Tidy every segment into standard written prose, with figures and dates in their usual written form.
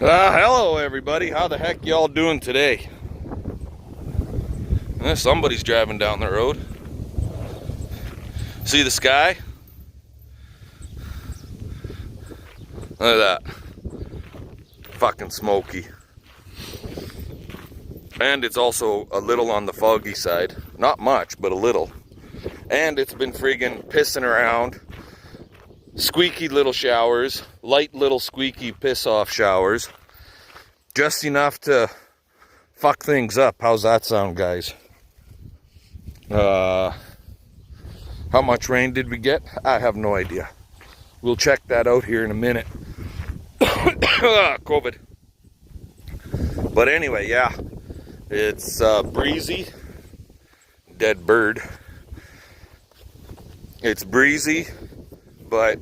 Hello everybody, how the heck y'all doing today? Somebody's driving down the road. See the sky? Look at that. Fucking smoky. And it's also a little on the foggy side. Not much, but a little. And it's been friggin' pissing around. Squeaky little showers, light little squeaky piss off showers, just enough to fuck things up. How's that sound, guys? How much rain did we get? I have no idea. We'll check that out here in a minute. COVID. But anyway, yeah, it's breezy. Dead bird. It's breezy, but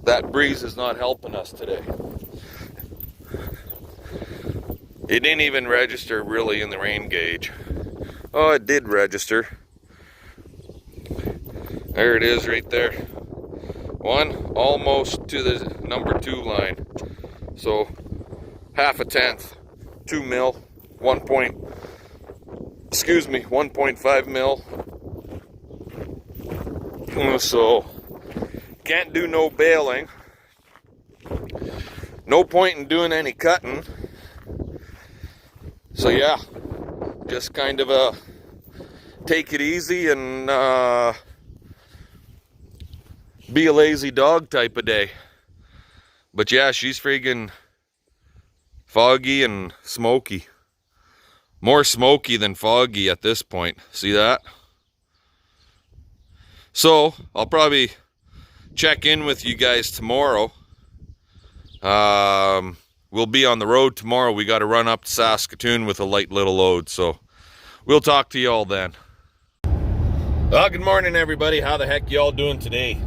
that breeze is not helping us today. It didn't even register really in the rain gauge. Oh, it did register. There it is right there. One, almost to the number 2 line. So, half a tenth, 2 mil, 1.5 mil. So, can't do no baling. No point in doing any cutting. So yeah, just kind of a take it easy and be a lazy dog type of day. But yeah, she's friggin' foggy and smoky. More smoky than foggy at this point. See that? So, I'll probably check in with you guys tomorrow. We'll be on the road tomorrow. We got to run up to Saskatoon with a light little load. So, we'll talk to y'all then. Well, good morning, everybody. How the heck y'all doing today?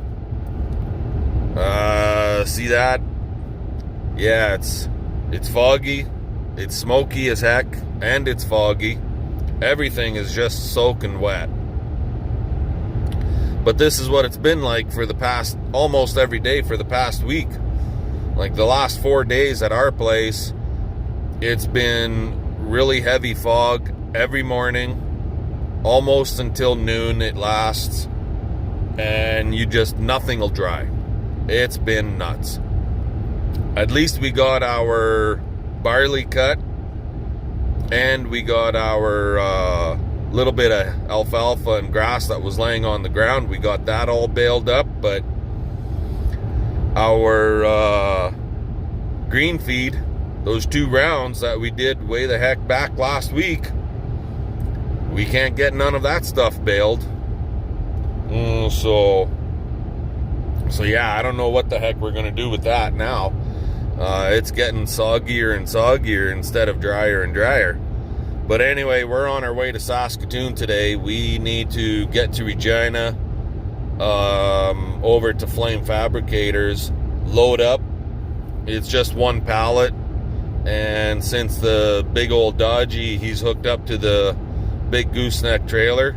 See that? Yeah, it's foggy. It's smoky as heck. And it's foggy. Everything is just soaking wet. But this is what it's been like for the past, almost every day for the past week. Like the last 4 days at our place, it's been really heavy fog every morning, almost until noon it lasts, and nothing will dry. It's been nuts. At least we got our barley cut, and we got our little bit of alfalfa and grass that was laying on the ground. We got that all baled up, but our green feed, those 2 rounds that we did way the heck back last week, we can't get none of that stuff baled. So yeah, I don't know what the heck we're gonna do with that now. It's getting soggier and soggier instead of drier and drier. But anyway, we're on our way to Saskatoon today. We need to get to Regina, over to Flame Fabricators, load up. It's just 1 pallet, and since the big old Dodgy, he's hooked up to the big gooseneck trailer,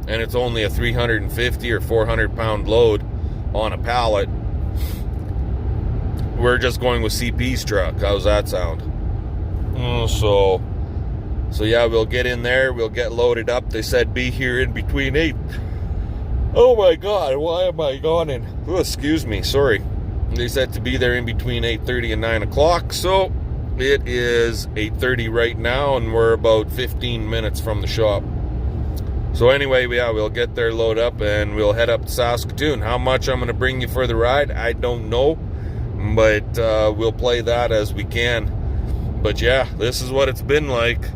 and it's only a 350 or 400 pound load on a pallet, we're just going with CP's truck. How's that sound? So yeah, we'll get in there, we'll get loaded up. They said be here in between 8. Oh my God, why am I yawning? Oh, excuse me, sorry. They said to be there in between 8:30 and 9 o'clock, so it is 8:30 right now, and we're about 15 minutes from the shop. So anyway, yeah, we'll get there, load up, and we'll head up to Saskatoon. How much I'm going to bring you for the ride, I don't know, but we'll play that as we can. But yeah, this is what it's been like.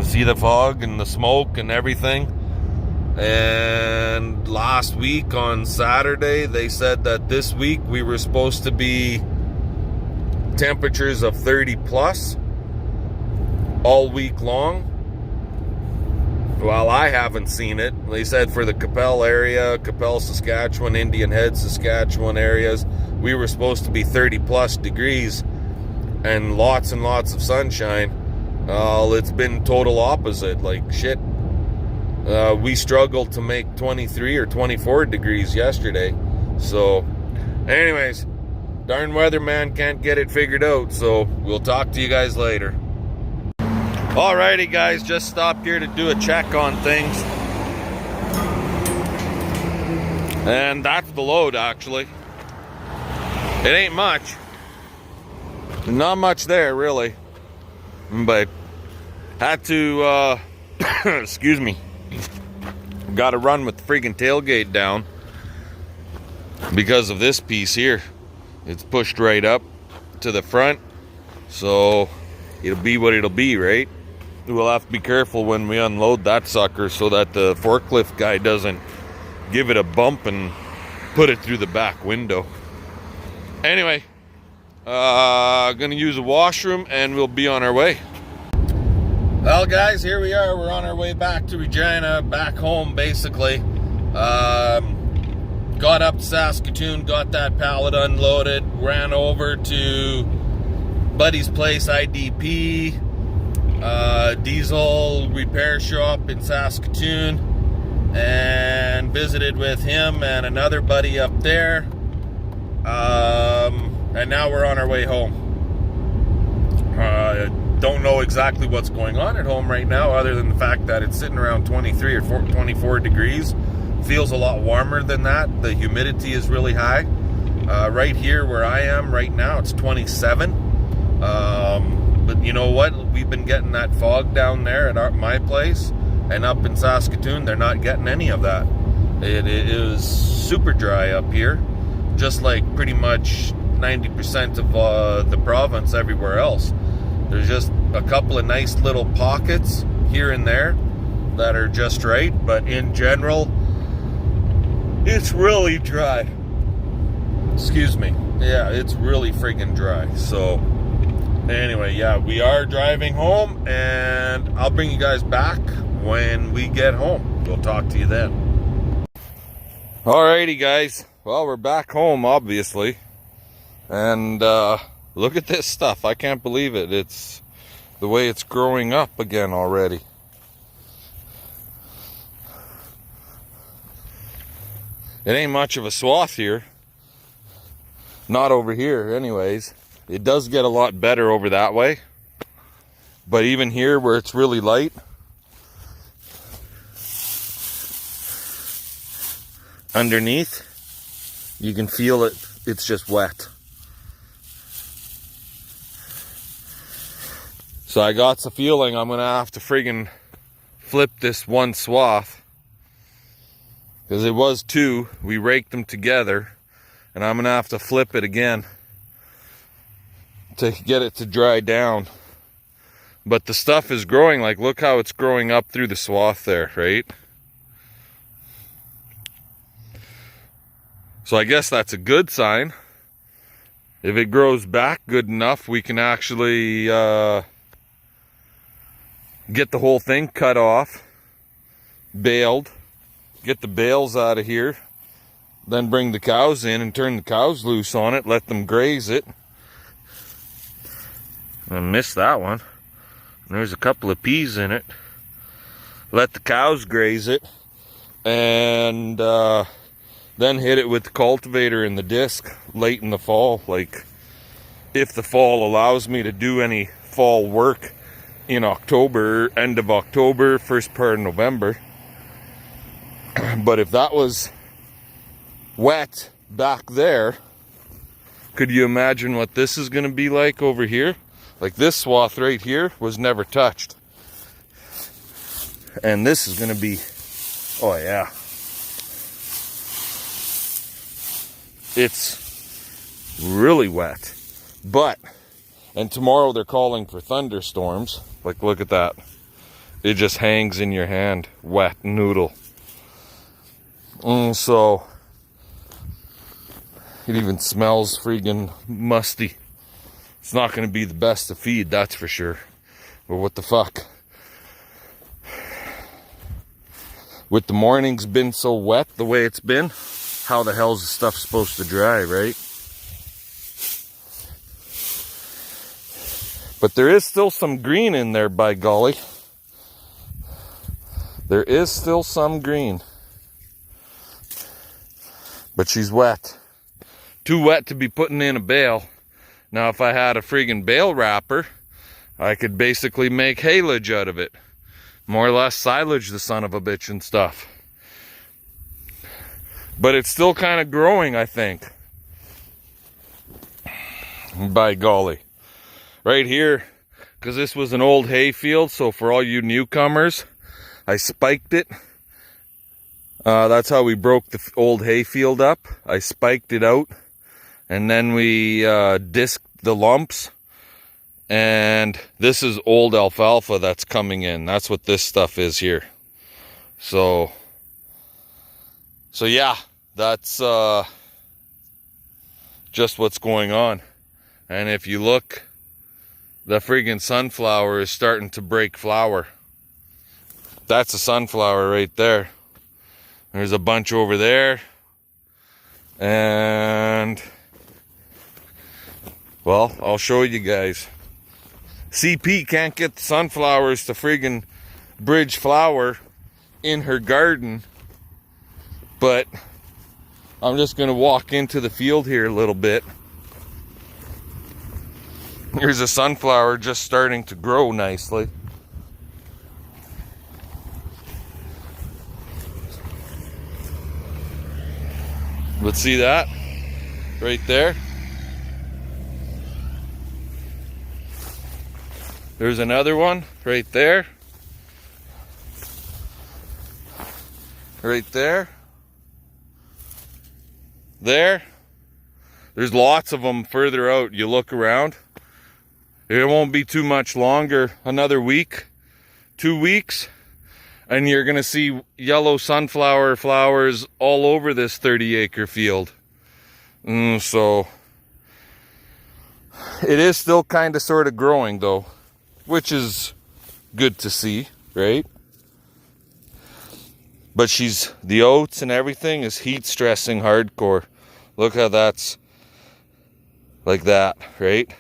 See the fog and the smoke and everything. And last week on Saturday, they said that this week we were supposed to be temperatures of 30 plus all week long. Well, I haven't seen it. They said for the Capel area, Capel, Saskatchewan, Indian Head, Saskatchewan areas, we were supposed to be 30 plus degrees and lots of sunshine. It's been total opposite. Like shit, we struggled to make 23 or 24 degrees yesterday. So anyways, Darn weatherman can't get it figured out, so we'll talk to you guys later. Alrighty guys, just stopped here to do a check on things. And that's the load actually. It ain't much. Not much there really. But had to, excuse me. Got to run with the freaking tailgate down because of this piece here. It's pushed right up to the front. So it'll be what it'll be, right? We'll have to be careful when we unload that sucker so that the forklift guy doesn't give it a bump and put it through the back window. Anyway, gonna use a washroom and we'll be on our way. Well guys, here we are. We're on our way back to Regina, back home basically. Got up to Saskatoon, got that pallet unloaded, ran over to Buddy's place, IDP, diesel repair shop in Saskatoon, and visited with him and another buddy up there. And now we're on our way home. Don't know exactly what's going on at home right now, other than the fact that it's sitting around 23 or 24 degrees. Feels a lot warmer than that. The humidity is really high. Right here where I am right now, it's 27. But you know what? We've been getting that fog down there at my place, and up in Saskatoon, they're not getting any of that. It is super dry up here, just like pretty much 90% of the province everywhere else. There's just a couple of nice little pockets here and there that are just right, but in general, it's really dry. Excuse me. Yeah, it's really freaking dry. So anyway, yeah, we are driving home, and I'll bring you guys back when we get home. We'll talk to you then. Alrighty guys, well, we're back home obviously, and look at this stuff. I can't believe it. It's the way it's growing up again already. It ain't much of a swath here. Not over here anyways. It does get a lot better over that way. But even here where it's really light, underneath, you can feel it. It's just wet. So I got the feeling I'm gonna have to friggin' flip this one swath, because it was two. We raked them together, and I'm gonna have to flip it again to get it to dry down. But the stuff is growing. Like, look how it's growing up through the swath there, right? So I guess that's a good sign. If it grows back good enough, we can actually get the whole thing cut off, baled, get the bales out of here, then bring the cows in and turn the cows loose on it, let them graze it. I missed that one. There's a couple of peas in it. Let the cows graze it, and then hit it with the cultivator in the disc late in the fall. Like, if the fall allows me to do any fall work in October, end of October, first part of November. But if that was wet back there, could you imagine what this is going to be like over here? Like, this swath right here was never touched. And this is going to be, oh yeah. It's really wet. But, and tomorrow they're calling for thunderstorms. Like, look at that. It just hangs in your hand. Wet noodle. So, it even smells freaking musty. It's not going to be the best to feed, that's for sure. But what the fuck? With the mornings been so wet the way it's been, how the hell's the stuff supposed to dry, right? But there is still some green in there, by golly. There is still some green. But she's wet. too wet to be putting in a bale. Now, if I had a friggin' bale wrapper, I could basically make haylage out of it. More or less silage the son of a bitch and stuff. But it's still kind of growing, I think. By golly. Right here, because this was an old hay field, so for all you newcomers, I spiked it. That's how we broke the old hay field up. I spiked it out, and then we disked the lumps. And this is old alfalfa that's coming in. That's what this stuff is here. So yeah, that's just what's going on. And if you look, the friggin' sunflower is starting to break flower. That's a sunflower right there. There's a bunch over there. And, well, I'll show you guys. CP can't get the sunflowers to friggin' bridge flower in her garden. But I'm just going to walk into the field here a little bit. Here's a sunflower just starting to grow nicely. But see that? Right there. There's another one right there. Right there. There. There's lots of them further out. You look around. It won't be too much longer. Another week, 2 weeks, and you're going to see yellow sunflower flowers all over this 30-acre field. So it is still kind of sort of growing though, which is good to see, right? But the oats and everything is heat stressing hardcore. Look how that's like that, right?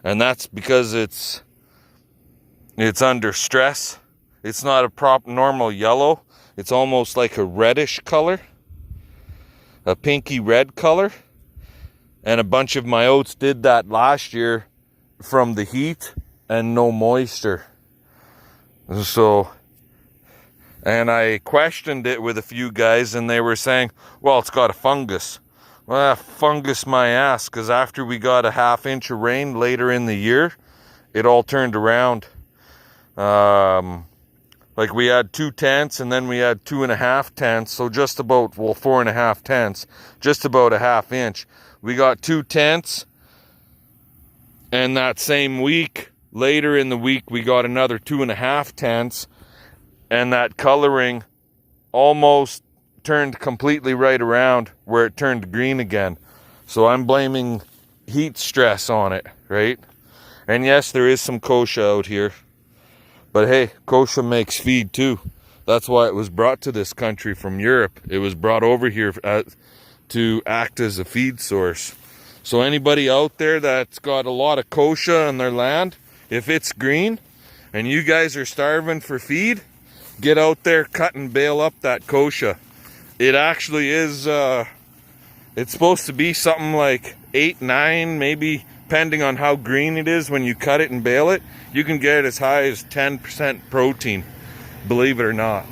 And that's because it's under stress. It's not a normal yellow. It's almost like a reddish color, a pinky red color. And a bunch of my oats did that last year from the heat and no moisture. So, and I questioned it with a few guys and they were saying, well, it's got a fungus. Well, fungus my ass, because after we got a ½ inch of rain later in the year, it all turned around. Like we had 2 tenths and then we had 2.5 tenths, so just about, well, 4.5 tenths, just about a ½ inch. We got 2 tenths, and that same week, later in the week, we got another 2.5 tenths, and that coloring almost turned completely right around where it turned green again. So I'm blaming heat stress on it, right? And yes, there is some kochia out here. But hey, kochia makes feed too. That's why it was brought to this country from Europe. It was brought over here to act as a feed source. So anybody out there that's got a lot of kochia on their land, if it's green and you guys are starving for feed, get out there, cut and bale up that kochia. It actually is, it's supposed to be something like 8, 9, maybe, depending on how green it is when you cut it and bale it. You can get it as high as 10% protein, believe it or not.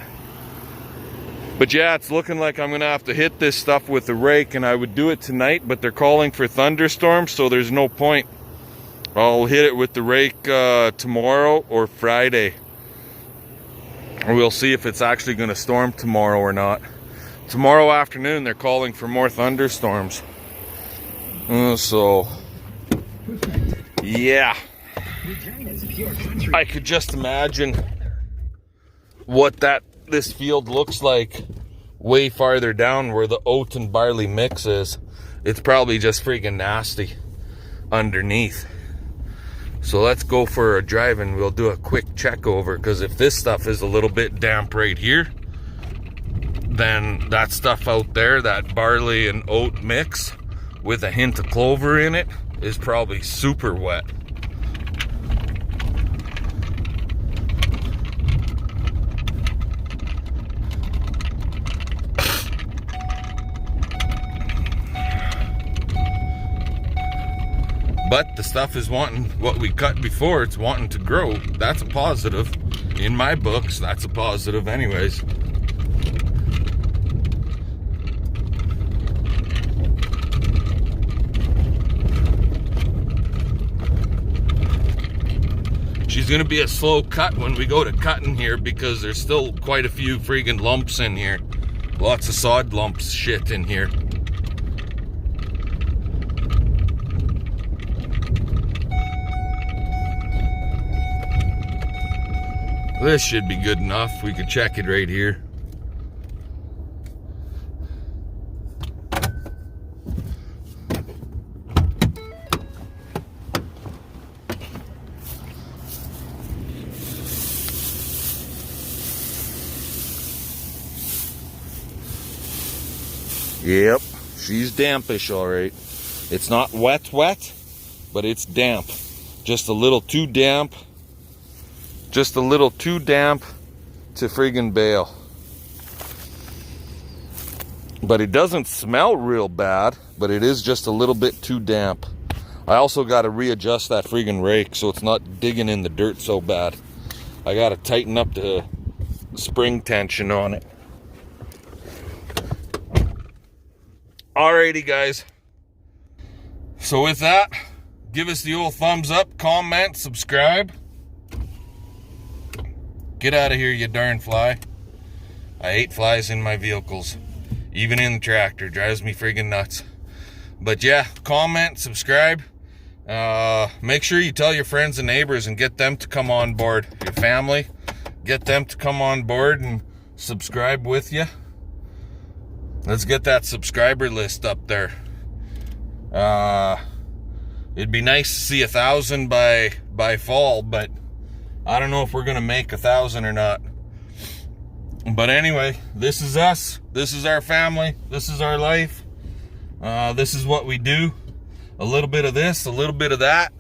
But yeah, it's looking like I'm going to have to hit this stuff with the rake, and I would do it tonight, but they're calling for thunderstorms, so there's no point. I'll hit it with the rake tomorrow or Friday. Or we'll see if it's actually going to storm tomorrow or not. Tomorrow afternoon, they're calling for more thunderstorms. So, yeah. I could just imagine what this field looks like way farther down where the oat and barley mix is. It's probably just freaking nasty underneath. So let's go for a drive and we'll do a quick check over, because if this stuff is a little bit damp right here, then that stuff out there, that barley and oat mix with a hint of clover in it, is probably super wet. But the stuff is wanting, what we cut before, it's wanting to grow. That's a positive. In my books, that's a positive anyways. She's gonna be a slow cut when we go to cutting here because there's still quite a few friggin' lumps in here. Lots of sod lumps shit in here. This should be good enough. We could check it right here. Yep, she's dampish, all right. It's not wet, but it's damp. Just a little too damp. Just a little too damp to friggin' bale. But it doesn't smell real bad, but it is just a little bit too damp. I also got to readjust that friggin' rake so it's not digging in the dirt so bad. I got to tighten up the spring tension on it. Alrighty, guys. So with that, give us the old thumbs up, comment, subscribe. Get out of here, you darn fly. I hate flies in my vehicles. Even in the tractor. Drives me friggin' nuts. But yeah, comment, subscribe. Make sure you tell your friends and neighbors and get them to come on board. Your family, get them to come on board and subscribe with you. Let's get that subscriber list up there. It'd be nice to see 1,000 by fall, but I don't know if we're gonna make 1,000 or not. But anyway, this is us. This is our family. This is our life. This is what we do. A little bit of this, a little bit of that,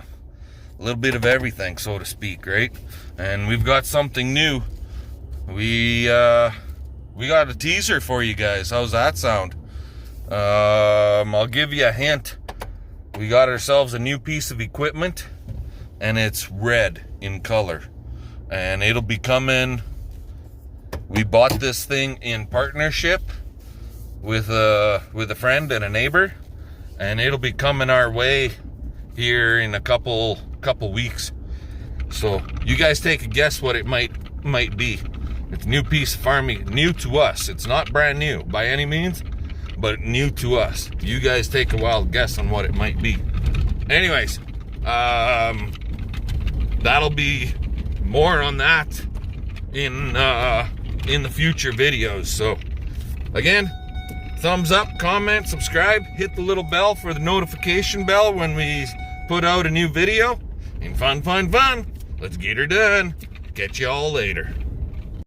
a little bit of everything, so to speak, right? And we've got something new. We got a teaser for you guys. How's that sound? I'll give you a hint. We got ourselves a new piece of equipment, and it's red in color. And it'll be coming. We bought this thing in partnership with a friend and a neighbor, and it'll be coming our way here in a couple weeks. So you guys take a guess what it might be. It's a new piece of farming, new to us. It's not brand new by any means, but new to us. You guys take a wild guess on what it might be. Anyways, that'll be more on that in the future videos. So again, thumbs up, comment, subscribe, hit the little bell for the notification bell when we put out a new video. And fun. Let's get her done. Catch you all later.